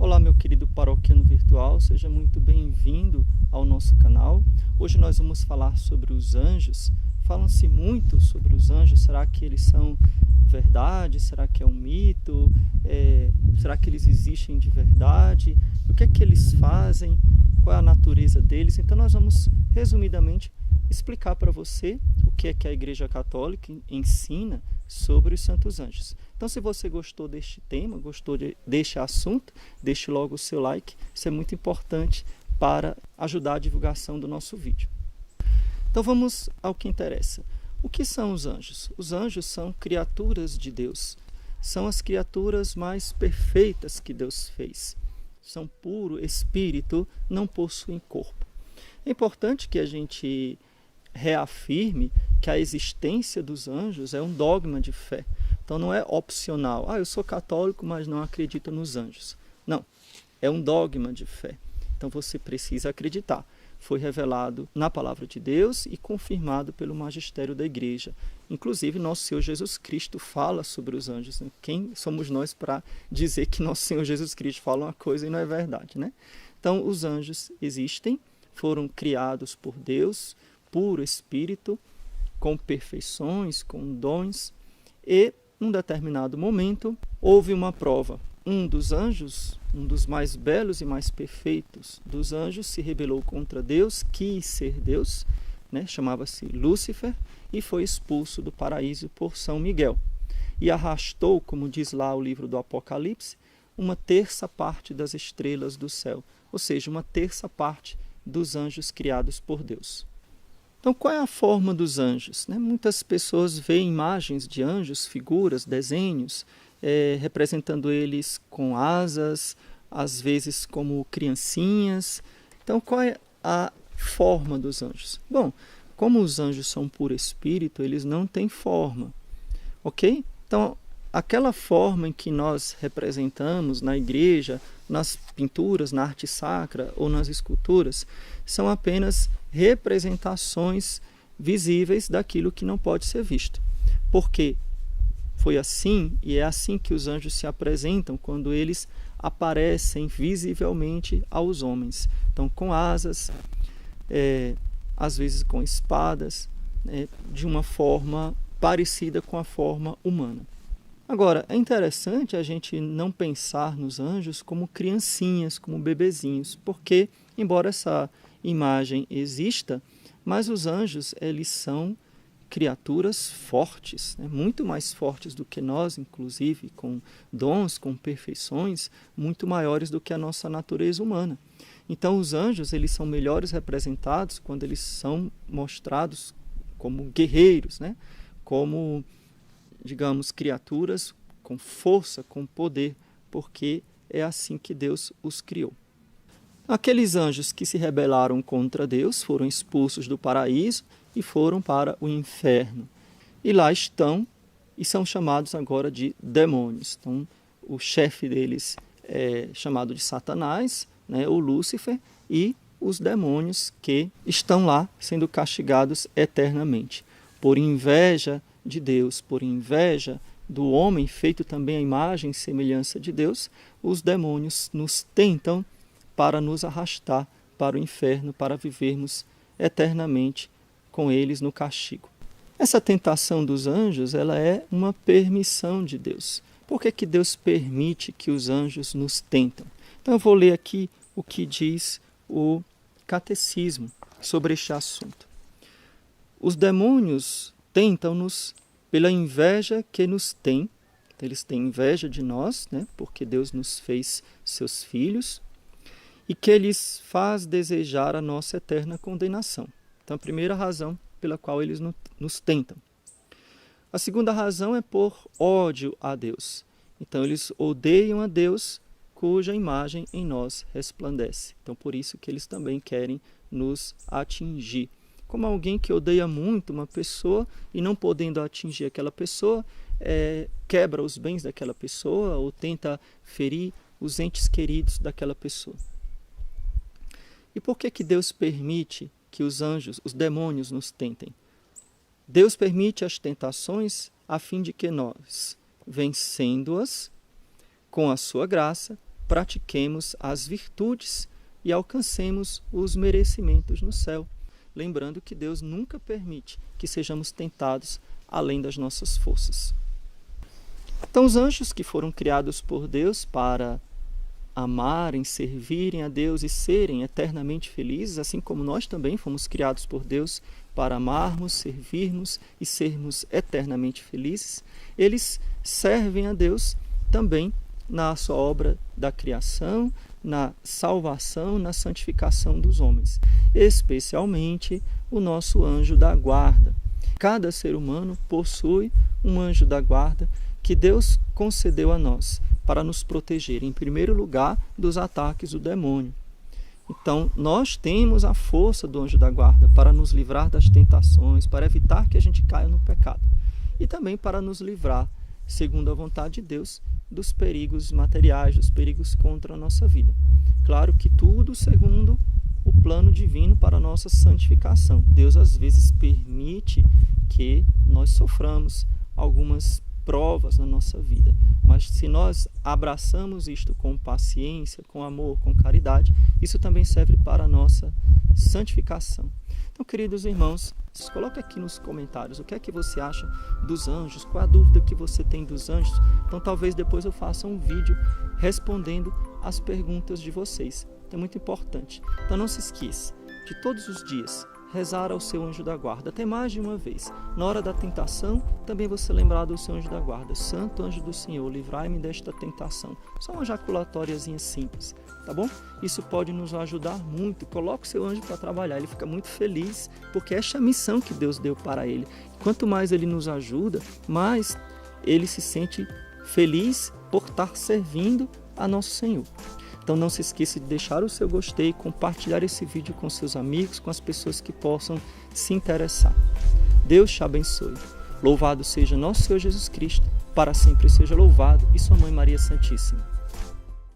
Olá, meu querido paroquiano virtual, seja muito bem-vindo ao nosso canal. Hoje nós vamos falar sobre os anjos. Falam-se muito sobre os anjos. Será que eles são verdade? Será que é um mito? Será que eles existem de verdade? O que é que eles fazem? Qual é a natureza deles? Então nós vamos, resumidamente, explicar para você o que é que a Igreja Católica ensina sobre os santos anjos. Então, se você gostou deste tema, gostou deste assunto, deixe logo o seu like. Isso é muito importante para ajudar a divulgação do nosso vídeo. Então, vamos ao que interessa. O que são os anjos? Os anjos são criaturas de Deus. São as criaturas mais perfeitas que Deus fez. São puro espírito, não possuem corpo. É importante que a gente reafirme que a existência dos anjos é um dogma de fé. Então não é opcional. Eu sou católico, mas não acredito nos anjos. Não, é um dogma de fé. Então você precisa acreditar. Foi revelado na palavra de Deus e confirmado pelo magistério da igreja. Inclusive, nosso Senhor Jesus Cristo fala sobre os anjos. Quem somos nós para dizer que nosso Senhor Jesus Cristo fala uma coisa e não é verdade, né? Então, os anjos existem, foram criados por Deus, puro espírito, com perfeições, com dons, e num determinado momento houve uma prova. Um dos anjos, um dos mais belos e mais perfeitos dos anjos, se rebelou contra Deus, quis ser Deus, né? Chamava-se Lúcifer, e foi expulso do paraíso por São Miguel. E arrastou, como diz lá o livro do Apocalipse, uma terça parte das estrelas do céu, ou seja, uma terça parte dos anjos criados por Deus. Então, qual é a forma dos anjos? Muitas pessoas veem imagens de anjos, figuras, desenhos, representando eles com asas, às vezes como criancinhas. Então, qual é a forma dos anjos? Bom, como os anjos são puro espírito, eles não têm forma, ok? Então, aquela forma em que nós representamos na igreja, nas pinturas, na arte sacra ou nas esculturas, são apenas representações visíveis daquilo que não pode ser visto. Porque foi assim e é assim que os anjos se apresentam quando eles aparecem visivelmente aos homens. Então, com asas, às vezes com espadas, de uma forma parecida com a forma humana. Agora, é interessante a gente não pensar nos anjos como criancinhas, como bebezinhos, porque, embora essa imagem exista, mas os anjos, eles são criaturas fortes, muito mais fortes do que nós, inclusive, com dons, com perfeições, muito maiores do que a nossa natureza humana. Então, os anjos, eles são melhores representados quando eles são mostrados como guerreiros, como, digamos, criaturas com força, com poder, porque é assim que Deus os criou. Aqueles anjos que se rebelaram contra Deus foram expulsos do paraíso e foram para o inferno. E lá estão e são chamados agora de demônios. Então, o chefe deles é chamado de Satanás, ou Lúcifer, e os demônios que estão lá sendo castigados eternamente. Por inveja de Deus, por inveja do homem feito também à imagem e semelhança de Deus, os demônios nos tentam para nos arrastar para o inferno, para vivermos eternamente com eles no castigo. Essa tentação dos anjos, ela é uma permissão de Deus. Por que Deus permite que os anjos nos tentam? Então eu vou ler aqui o que diz o catecismo sobre este assunto. Os demônios tentam-nos pela inveja que nos têm. Então, eles têm inveja de nós, porque Deus nos fez seus filhos, e que lhes faz desejar a nossa eterna condenação. Então, a primeira razão pela qual eles nos tentam. A segunda razão é por ódio a Deus. Então, eles odeiam a Deus, cuja imagem em nós resplandece. Então, por isso que eles também querem nos atingir. Como alguém que odeia muito uma pessoa e não podendo atingir aquela pessoa, quebra os bens daquela pessoa ou tenta ferir os entes queridos daquela pessoa. E por que Deus permite que os anjos, os demônios nos tentem? Deus permite as tentações a fim de que nós, vencendo-as com a sua graça, pratiquemos as virtudes e alcancemos os merecimentos no céu. Lembrando que Deus nunca permite que sejamos tentados além das nossas forças. Então, os anjos que foram criados por Deus para amarem, servirem a Deus e serem eternamente felizes, assim como nós também fomos criados por Deus para amarmos, servirmos e sermos eternamente felizes, eles servem a Deus também na sua obra da criação, na salvação, na santificação dos homens, especialmente o nosso anjo da guarda. Cada ser humano possui um anjo da guarda que Deus concedeu a nós para nos proteger, em primeiro lugar, dos ataques do demônio. Então, nós temos a força do anjo da guarda para nos livrar das tentações, para evitar que a gente caia no pecado. E também para nos livrar, segundo a vontade de Deus, dos perigos materiais, dos perigos contra a nossa vida. Claro que tudo segundo o plano divino para a nossa santificação. Deus, às vezes, permite que nós soframos algumas provas na nossa vida. Mas se nós abraçamos isto com paciência, com amor, com caridade, isso também serve para a nossa santificação. Então, queridos irmãos, coloque aqui nos comentários o que é que você acha dos anjos, qual a dúvida que você tem dos anjos. Então, talvez depois eu faça um vídeo respondendo as perguntas de vocês. É muito importante. Então, não se esqueça de todos os dias rezar ao seu anjo da guarda, até mais de uma vez. Na hora da tentação, também você lembrar do seu anjo da guarda. Santo anjo do Senhor, livrai-me desta tentação. Só uma jaculatóriazinha simples, tá bom? Isso pode nos ajudar muito. Coloque o seu anjo para trabalhar, ele fica muito feliz, porque esta é a missão que Deus deu para ele. Quanto mais ele nos ajuda, mais ele se sente feliz por estar servindo a nosso Senhor. Então não se esqueça de deixar o seu gostei, compartilhar esse vídeo com seus amigos, com as pessoas que possam se interessar. Deus te abençoe. Louvado seja nosso Senhor Jesus Cristo, para sempre seja louvado, e sua Mãe Maria Santíssima.